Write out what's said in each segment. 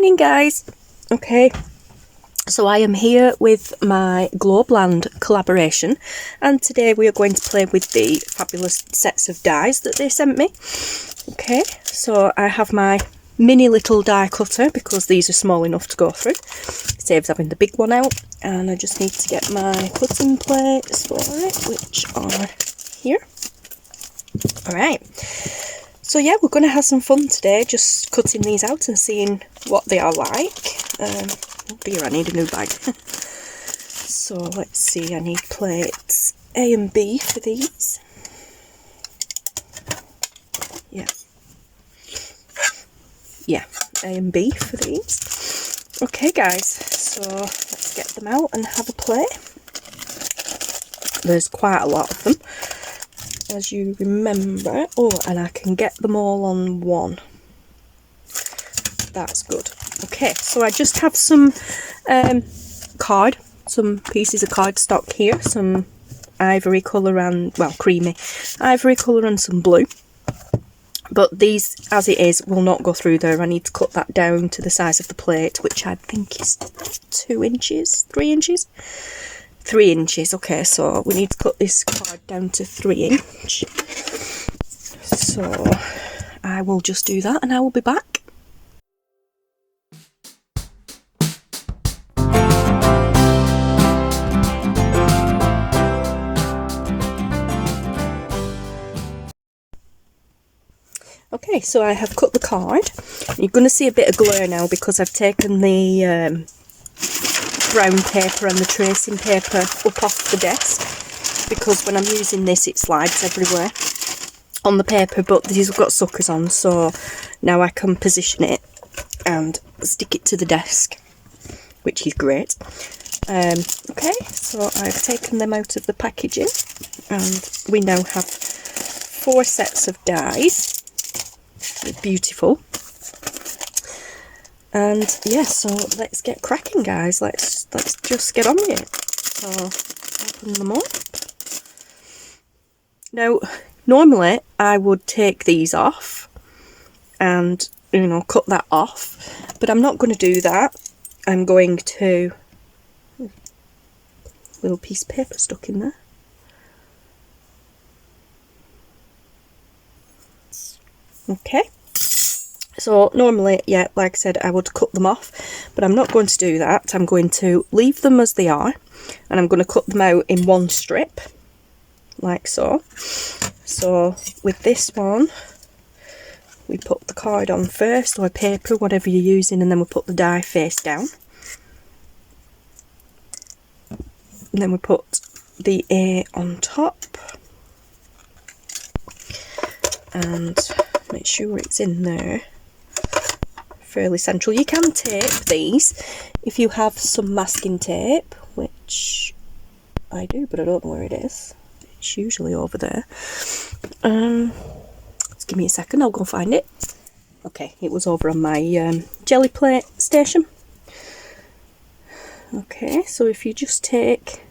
morning, guys. Okay, so I am here with my Globeland collaboration, and today we are going to play with the fabulous sets of dies that they sent me. Okay, so I have my mini little die cutter because these are small enough to go through. Saves having the big one out, and I just need to get my cutting plates for it, which are here. Alright, so yeah, we're going to have some fun today, just cutting these out and seeing what they are like. Beer, I need a new bag. So let's see, I need plates A and B for these. Yeah, A and B for these. Okay guys, so let's get them out and have a play. There's quite a lot of them, as you remember. Oh, and I can get them all on one. That's good. Okay, so I just have some card, some pieces of cardstock here, some ivory colour and, well, creamy ivory colour and some blue. But these, as it is, will not go through there. I need to cut that down to the size of the plate, which I think is 2 inches, 3 inches? 3 inches, okay, so we need to cut this card down to 3 inch. So I will just do that and I will be back. Okay, so I have cut the card. You're going to see a bit of glare now because I've taken the brown paper and the tracing paper up off the desk, because when I'm using this it slides everywhere on the paper, but these have got suckers on, so now I can position it and stick it to the desk, which is great. Okay, so I've taken them out of the packaging and we now have 4 sets of dies. They're beautiful. And yeah, so let's get cracking, guys. Let's just get on with it. So open them up. Now, normally I would take these off and, you know, cut that off, but I'm not going to do that. I'm going to, little piece of paper stuck in there. Okay, so normally, yeah, like I said, I would cut them off, but I'm not going to do that. I'm going to leave them as they are, and I'm going to cut them out in one strip, like so. So with this one, we put the card on first, or paper, whatever you're using, and then we put the die face down. And then we put the A on top. And make sure it's in there fairly central. You can tape these if you have some masking tape, which I do, but I don't know where it is. It's usually over there. Just give me a second, I'll go find it. Okay, it was over on my jelly plate station. Okay, so if you just take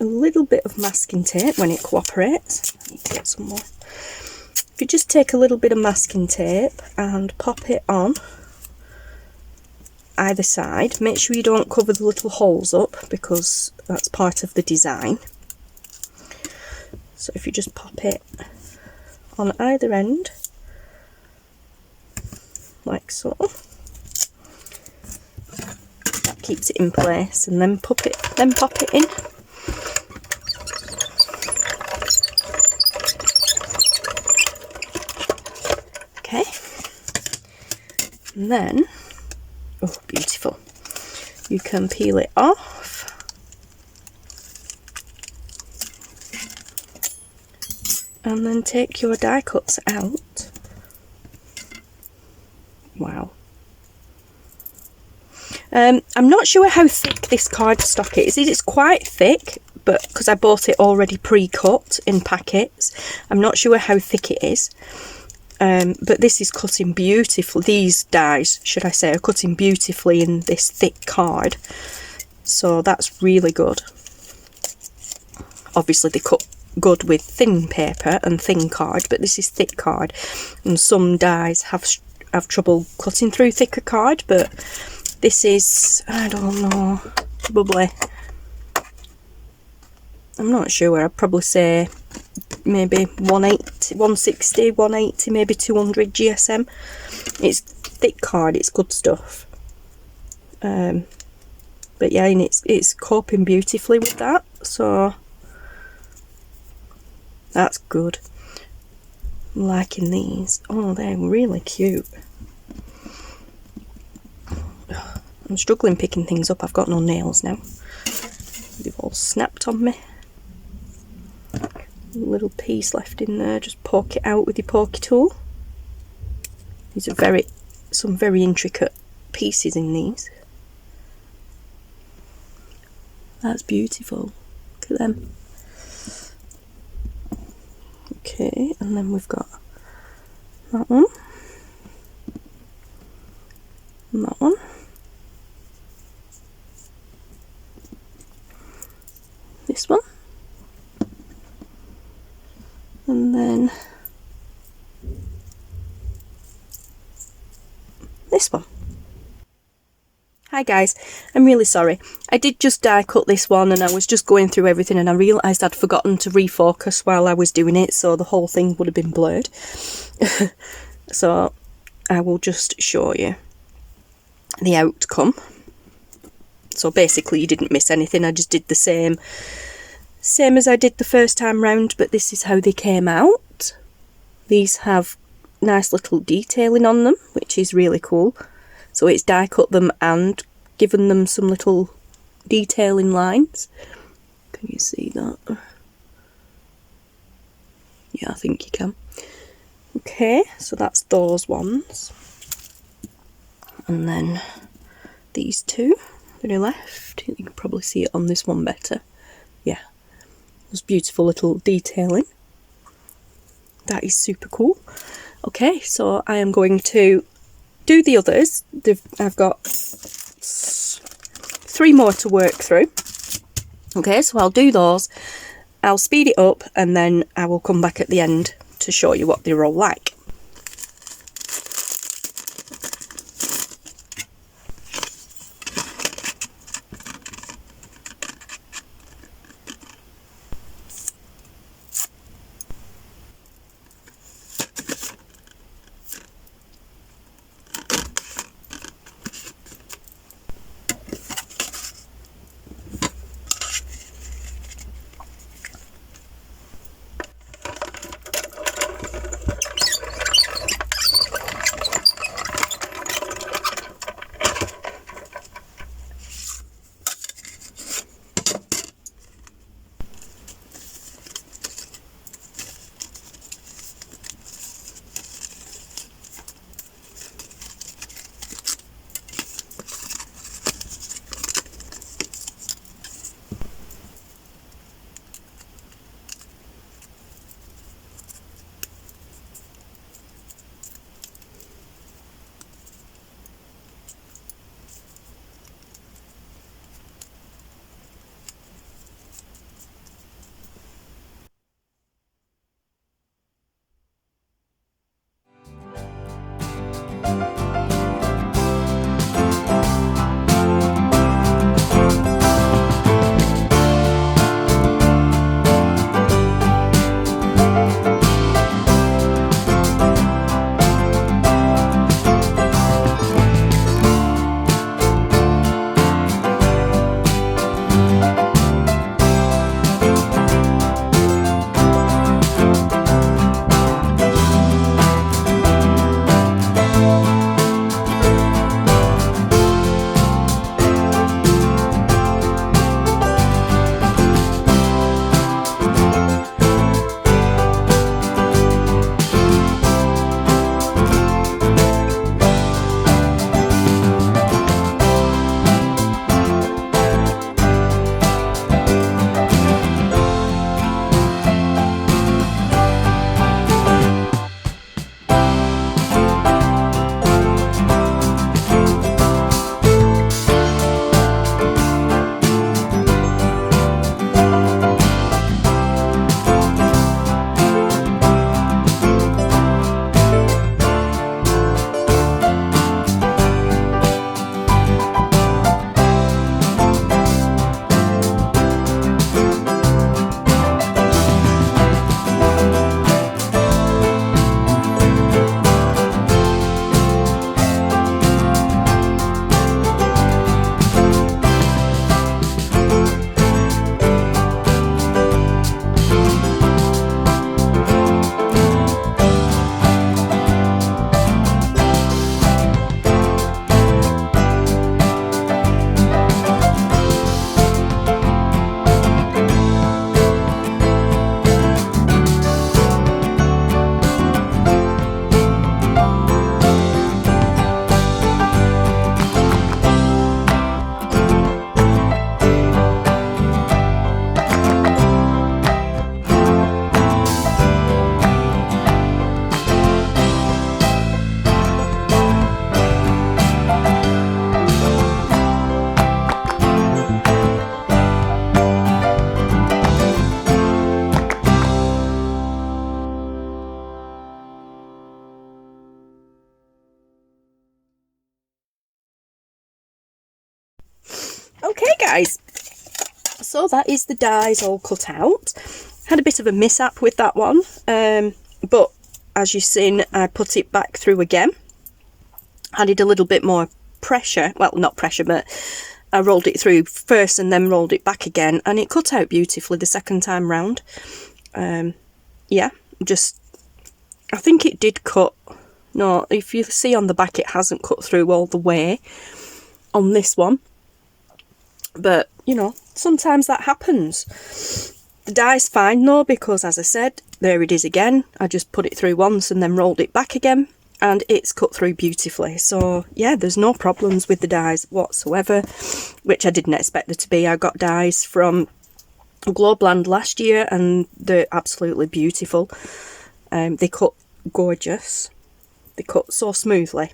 a little bit of masking tape when it cooperates. I need to get some more. If you just take a little bit of masking tape and pop it on either side, make sure you don't cover the little holes up because that's part of the design. So if you just pop it on either end, like so, that keeps it in place, and then pop it in. Okay, and then, oh beautiful, you can peel it off, and then take your die cuts out. Wow. I'm not sure how thick this cardstock is. It's quite thick, but because I bought it already pre-cut in packets, I'm not sure how thick it is. But this is cutting beautifully. These dies, should I say, are cutting beautifully in this thick card. So that's really good. Obviously they cut good with thin paper and thin card, but this is thick card. And some dies have have trouble cutting through thicker card, but this is, I don't know, probably, I'm not sure, I'd probably say maybe 180, 160, 180, maybe 200 GSM. It's thick card, it's good stuff. But yeah, and it's coping beautifully with that, so that's good. I'm liking these. Oh, they're really cute. I'm struggling picking things up. I've got no nails now. They've all snapped on me. A little piece left in there. Just poke it out with your pokey tool. These are some very intricate pieces in these. That's beautiful. Look at them. Okay, and then we've got that one. And that one. This one. And then this one. Hi guys, I'm really sorry. I did just die cut this one and I was just going through everything and I realised I'd forgotten to refocus while I was doing it, so the whole thing would have been blurred. So I will just show you the outcome. So basically you didn't miss anything, I just did the same as I did the first time round, but this is how they came out. These have nice little detailing on them, which is really cool. So it's die cut them and given them some little detailing lines. Can you see that? Yeah, I think you can. Okay, so that's those ones. And then these two, very left. You can probably see it on this one better. Yeah, those beautiful little detailing. That is super cool. Okay, so I am going to do the others. I've got 3 more to work through. Okay, so I'll do those. I'll speed it up and then I will come back at the end to show you what they're all like. guys, so that is the dies all cut out. Had a bit of a mishap with that one, but as you've seen, I put it back through again. Added a little bit more pressure, well, not pressure, but I rolled it through first and then rolled it back again, and it cut out beautifully the second time round. Yeah, just, I think it did cut. No, if you see on the back, it hasn't cut through all the way on this one. But, you know, sometimes that happens. The die's fine though, because as I said, there it is again. I just put it through once and then rolled it back again, and it's cut through beautifully. So yeah, there's no problems with the dies whatsoever, which I didn't expect there to be. I got dies from Globeland last year and they're absolutely beautiful. They cut gorgeous. They cut so smoothly.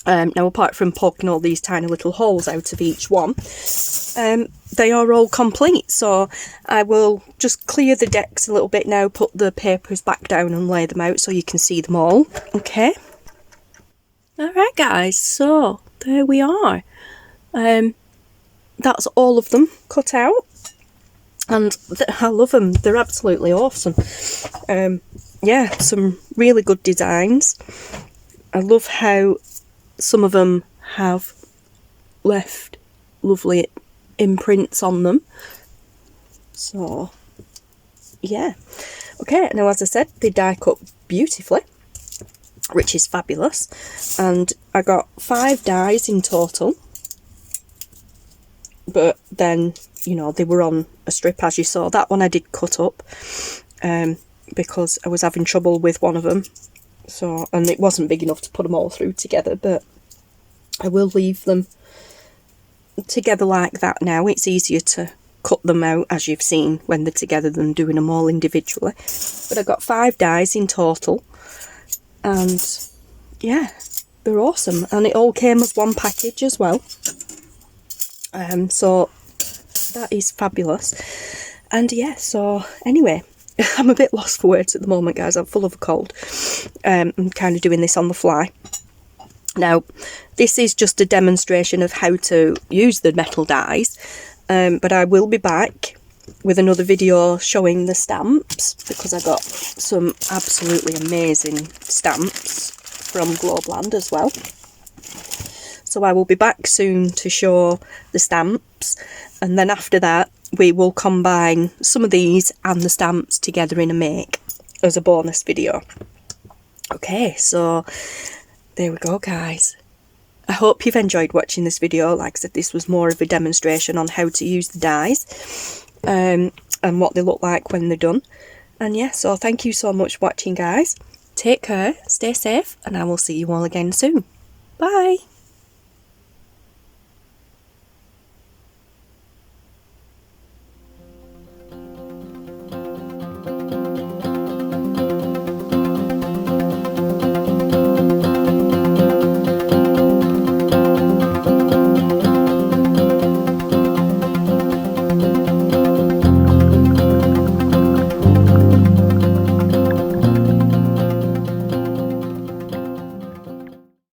Now, apart from poking all these tiny little holes out of each one, they are all complete. So I will just clear the decks a little bit now, put the papers back down and lay them out so you can see them all. Okay. Alright guys, so there we are. That's all of them cut out. And I love them. They're absolutely awesome. Yeah, some really good designs. I love how some of them have left lovely imprints on them. So, yeah. Okay, now as I said, they die cut beautifully, which is fabulous. And I got 5 dies in total. But then, you know, they were on a strip, as you saw. That one I did cut up because I was having trouble with one of them. So, and it wasn't big enough to put them all through together, but I will leave them together like that now. It's easier to cut them out, as you've seen, when they're together than doing them all individually. But I got 5 dies in total, and yeah, they're awesome. And it all came as one package as well. So that is fabulous. And yeah, so anyway, I'm a bit lost for words at the moment, guys. I'm full of a cold. I'm kind of doing this on the fly. Now, this is just a demonstration of how to use the metal dies, but I will be back with another video showing the stamps, because I got some absolutely amazing stamps from Globeland as well. So I will be back soon to show the stamps, and then after that we will combine some of these and the stamps together in a make as a bonus video. Okay, so there we go, guys. I hope you've enjoyed watching this video. Like I said, this was more of a demonstration on how to use the dies and what they look like when they're done. And yeah, so thank you so much for watching, guys. Take care, stay safe, and I will see you all again soon. Bye!